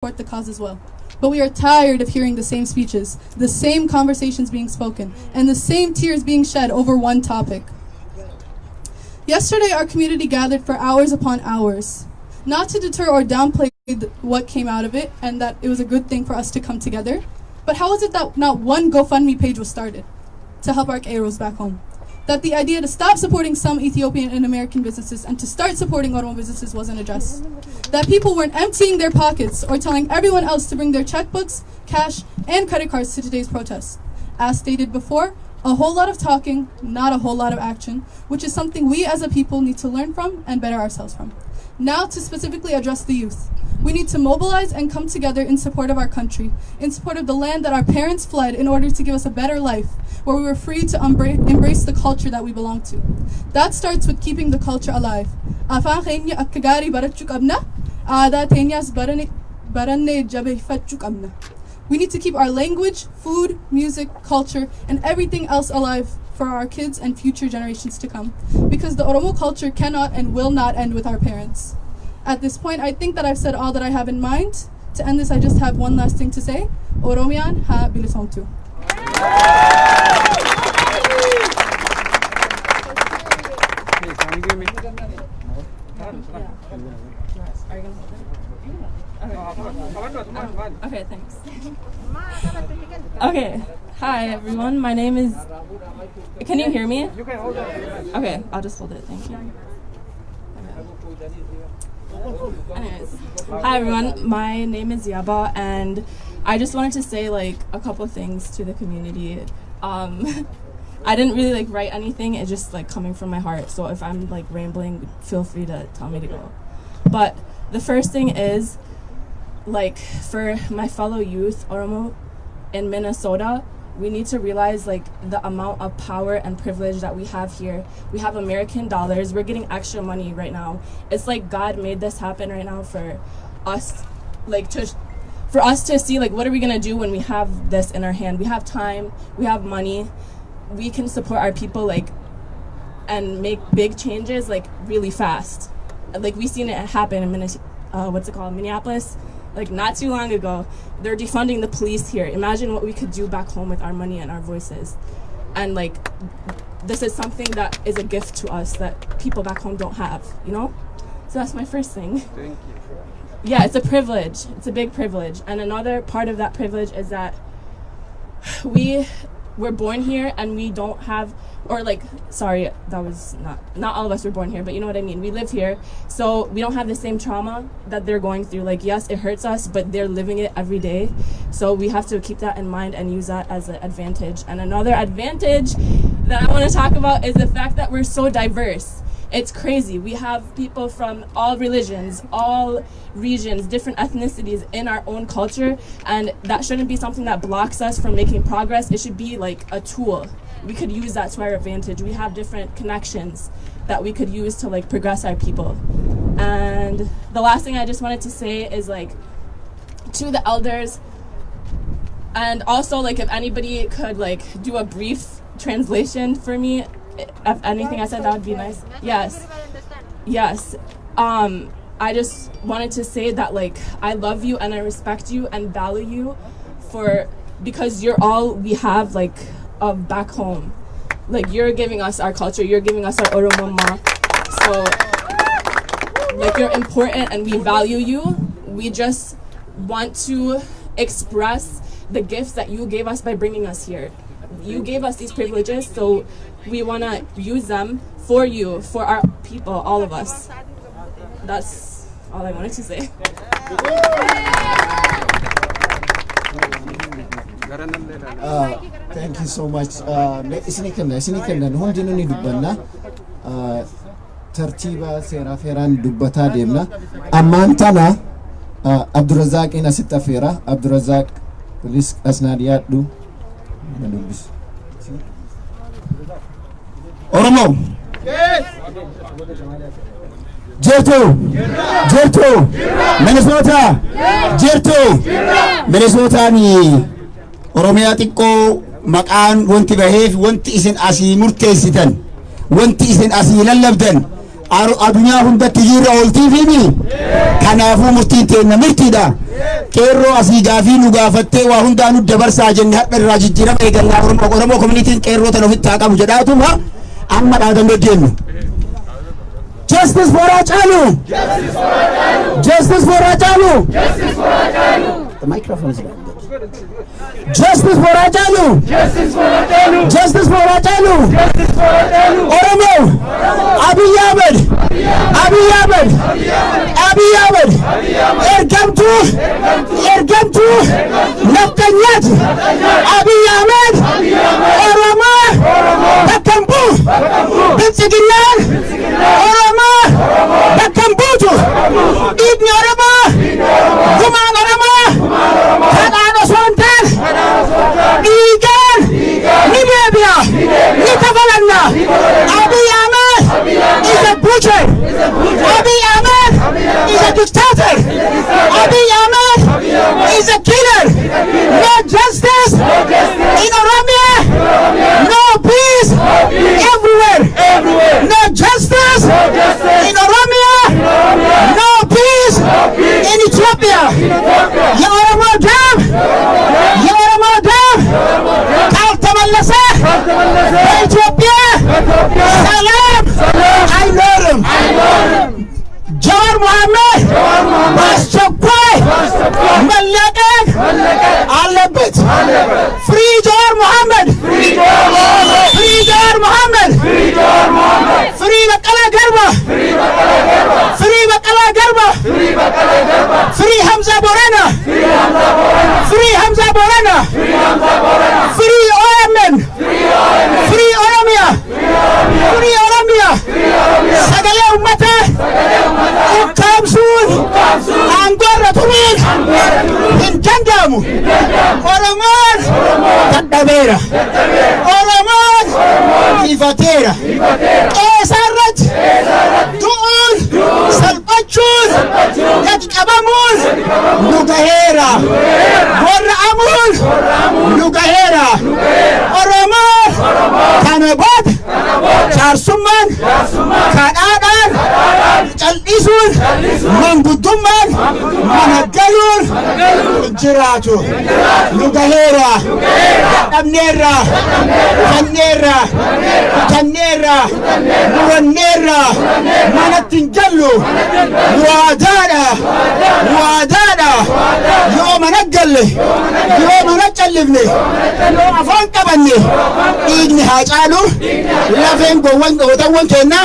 support the cause as well. But we are tired of hearing the same speeches, the same conversations being spoken, and the same tears being shed over one topic. Yesterday, our community gathered for hours upon hours, not to deter or downplay what came out of it, and that it was a good thing for us to come together. But how is it that not one GoFundMe page was started to help our Kairos back home? That the idea to stop supporting some Ethiopian and American businesses and to start supporting Oromo businesses wasn't addressed. That people weren't emptying their pockets or telling everyone else to bring their checkbooks, cash, and credit cards to today's protests. As stated before, a whole lot of talking, not a whole lot of action, which is something we as a people need to learn from and better ourselves from. Now to specifically address the youth. We need to mobilize and come together in support of our country, in support of the land that our parents fled in order to give us a better life, where we were free to embrace the culture that we belong to. That starts with keeping the culture alive. Afaan keenya akka gaarii barachuu qabna, aadaa teenyas barannee jabeeffachuu qabna. We need to keep our language, food, music, culture, and everything else alive for our kids and future generations to come, because the Oromo culture cannot and will not end with our parents. At this point, I think that I've said all that I have in mind. To end this, I just have one last thing to say. Oromiyaan haa bilisomtu. Okay, thanks. Okay, hi everyone. My name is. Can you hear me? You can hold it. Okay, I'll just hold it. Thank you. Anyways, hi everyone. My name is Yaba, and I just wanted to say like a couple things to the community. I didn't really like write anything. It's just like coming from my heart. So if I'm like rambling, feel free to tell me to go. But the first thing is, like, for my fellow youth, Oromo in Minnesota, we need to realize like the amount of power and privilege that we have here. We have American dollars. We're getting extra money right now. It's like God made this happen right now for us, like for us to see like what are we gonna do when we have this in our hand. We have time. We have money. We can support our people like and make big changes like really fast. Like we seen it happen in Minneapolis. Like not too long ago, they're defunding the police here. Imagine what we could do back home with our money and our voices. And like, this is something that is a gift to us that people back home don't have, you know? So that's my first thing. Thank you. Yeah, it's a privilege. It's a big privilege. And another part of that privilege is that we're born here and we don't have, or like, sorry, that was not all of us were born here, but you know what I mean. We live here, so we don't have the same trauma that they're going through. Like, yes, it hurts us, but they're living it every day. So we have to keep that in mind and use that as an advantage. And another advantage that I want to talk about is the fact that we're so diverse. It's crazy. We have people from all religions, all regions, different ethnicities in our own culture, and that shouldn't be something that blocks us from making progress. It should be like a tool. We could use that to our advantage. We have different connections that we could use to like progress our people. And the last thing I just wanted to say is like to the elders, and also like if anybody could like do a brief translation for me. If anything I said, that would be nice. Yes. Yes. I just wanted to say that like I love you and I respect you and value you because you're all we have like of back home. Like you're giving us our culture, you're giving us our Oromoma. So like you're important and we value you. We just want to express the gifts that you gave us by bringing us here. You gave us these privileges, so we want to use them for you, for our people, all of us. That's all I wanted to say. Thank you so much. Isini kenna hundinuu ni dubbanna. Tartiiba seeraa feeraan dubbataa deemna. Ammaan tana Abdurrazaaq asitti affeera. Abdurrazaaq, please asnaa dhiyaadhu. Oromo. Yes. Jirtu. Minnesota. Jirtu. Minnesota ni Oromiyaa xiqqoo maqaan wanti baheef wanti isin asii murteessitan wanti isin asii lallabdan addunyaa hundatti jira oltiifini kanaafuu murtiin teenya mirtiidha qeerroo asii gaafii nu gaafattee waa hundaa nu dabarsaa jenne hadha irraa jijjiirama eegannaa Oromoo community'n qeerroo tan ofitti haa qabu jedhaatuma amma dhaadannoo deemnu. Justice for Haacaaluu! Justice for Haacaaluu! The microphone is down. Justice for Haacaaluu! Justice for Haacaaluu! Justice for Haacaaluu! Justice for Haacaaluu! Oromo! Abiy Ahmed! Abiy Ahmed! Abiy Ahmed! Ergamtu! Naftanyaat! Abiy Ahmed! Oromo! Bakkambu! Biltsiginnaan! Oromo! Bakkambuutu! Dhiigni Oromo! Gumaan Oromo! Kadhaan osoo hin taane dhiigaan ni deebi'a ni dabalanna. Abiy Ahmed is a butcher. Abiy Ahmed is a dictator. Abiy Ahmed is a killer. No justice in Oromia. No peace everywhere. No justice in Oromia. No peace in Ethiopia. Ya Oromo dam! Ya Oromo dam! ካልተመለሰ በኢትዮጵያ ሰላም አይኖርም። ጀዋር መሐመድ በአስቸኳይ መለቀቅ አለበት። ፍሪ ጀዋር መሐመድ! ፍሪ ጀዋር መሐመድ! ፍሪ በቀለ ገርባ! ፍሪ በቀለ ገርባ! ፍሪ ሐምዛ ቦረና! ፍሪ ሐምዛ ቦረና! ፍሪ ኦኤምኤን! ፍሪ ኦሮሚያ! ፍሪ ኦሮሚያ! ሰገሌ ኡመታ ukkaamsuun aangoorra turuun hin danda'amu. Oromoon dadhabeera. Oromoon ifateera. Qeesarratti du'uun salphachuun gadi qabamuun nu gaheera. Gorra'amuun nu gaheera. Oromoon kana booda jaarsummaan kadhaadhaan cal'isuun manguddummaan mana galuun jiraatu nu gaheera. Dadhabneerra kutanneerra muranneerra manatti hin gallu. Waadaadha yoo mana galle yoo mana callifne yoo afaan qabanne dhiigni haa caalu lafeen gowwaan keenna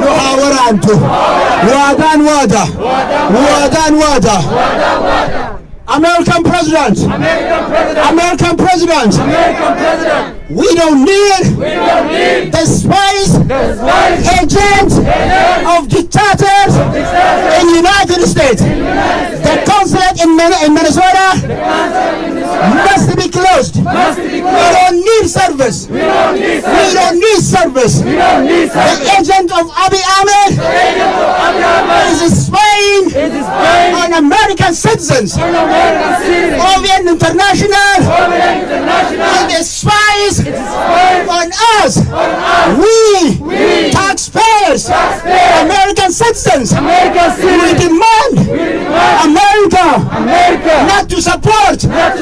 nu haa waraantu. Waadaan waada. American president. We don't need the spies agents of dictators in the United States. The consulate in Minnesota must be closed. We don't need service. The agent of Abiy Ahmed is spying on American citizens. Orient International is spies on us. We taxpayers, American citizens, we demand America not to support, not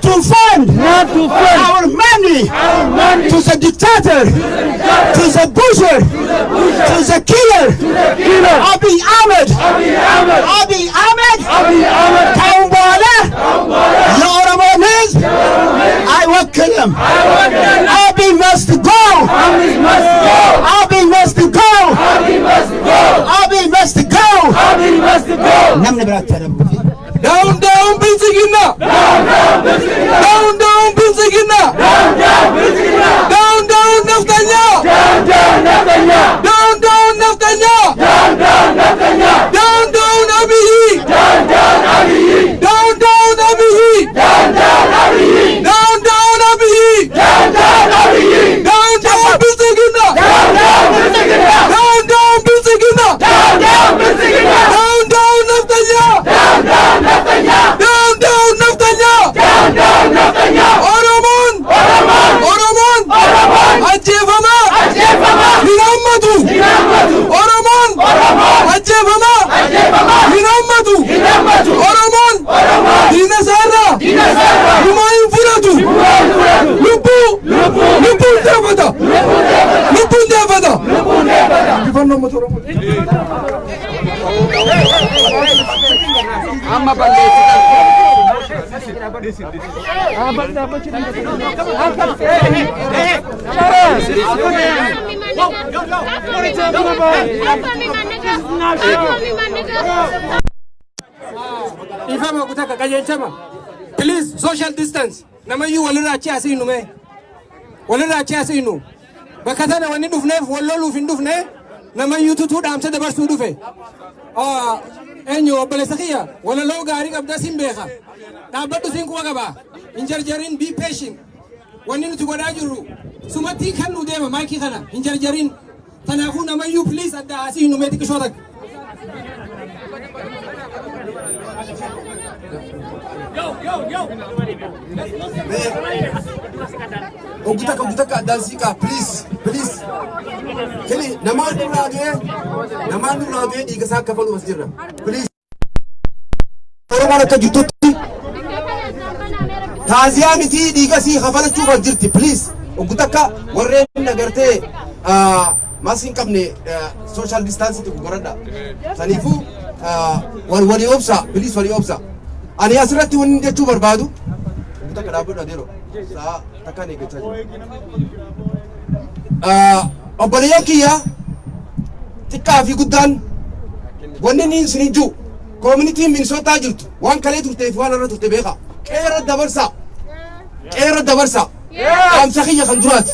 to fund our money to the dictator, to the butcher, to the killer, Abiy Ahmed. Kaum bala, ya Oromo is, I welcome him. Abiy must go. Namni biraatti argamu. Down Bilsigina. Down Bilsigina. Down Naftanya. Down Naftanya. Down Abiy. Down Abiy. Down Abiy. Down Bilsigina. Down Bilsigina. Down Naftanya. Down Naftanya. Oromoon. Ajjeefama. Hinammatu. Ifama kutaka kajenchama. Please social distance. Nama yu walira achi asinu me. Walira achi asinu. Bakatana wani dufne walolu fin dufne. Nama yu tutu damse dabar su dufe. Enyo balesakia wala lo gari kabda simbeka. Dabatu sinku wakaba. Injarjarin be patient. Wani nutu wadajuru. Sumati kanu dema maiki kana. Injarjarin. Tanafu nama yu please adda asinu me tikishodak. Yo. Ogutaka dansika please. Kini namanu lage diga sa kafalu masjidna. Please. Oromana ka jututti. Taziya miti diga si kafala chuba jirti please. Ogutaka warren nagarte masin kamne social distance tu gorada. Sanifu wali obsa please wali obsa. Ani asirratti wani jechuu barbaadu taka dhaabudha dero saa takka ne gachaa jiru obboleeyyan kiyya xiqqaa fi guddaan wanni niin sinijju communitiin Minnesota jirtu waan kalee turteef waan irra turte beeka qeera dabarsa dhaamsa kiyya kan duraati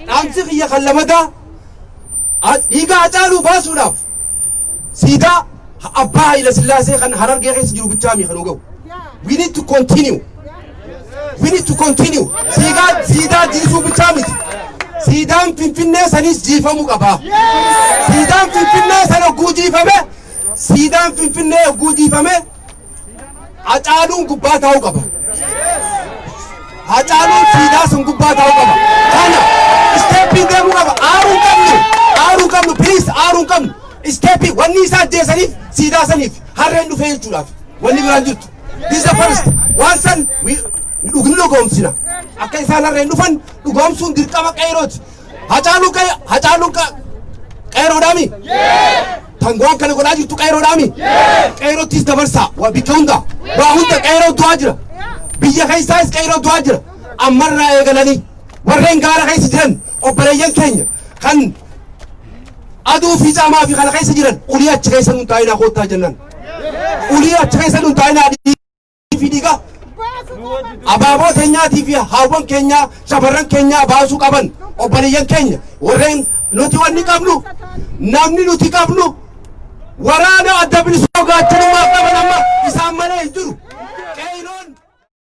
dhaamsi kiyya kan lamada dhiiga Hacaaluu baasuudhaaf siidaa Abba ila Sillaasee kan Harargee keessa jiru bichaami kan ugawu. We need to continue. Siidaa jiisuu bichaamiti. Siidaan Finfinnee sanis jiifamuu qaba. Siidaan Finfinnee sana ogguu jiifame Hacaaluun gubbaa taa'uu qaba. Hacaaluun siidaa sun gubbaa taa'uu qaba. Kana isteeppiin deemuu qaba. Aaruu qabnu please aaruu qabnu. Stepping one is at this and see that's an if Harren fail to have when you are this is the first one son we look on Sina. A Kaisana Rendufan to go soon did come a Kairot Hachaluka Kairodami Tanguan Kanagonaji to Kairodami Kairot is the Versa what Bikunda Bahuta Kairo Dwadra Bija Kaisas Kairo Dwadra Amara Egalani Warengara Kaisitan Operayan Kenya can Adu fiza ma fi khala kaisa jiran uliya chikaisa nun taina khota jannan uliya chikaisa nun taina fi diga ababo tenya ti fi hawon Kenya sabaran Kenya baasu qaban obaliyan Kenya warren nuti wanni qabnu namni nuti qabnu warana adabni soga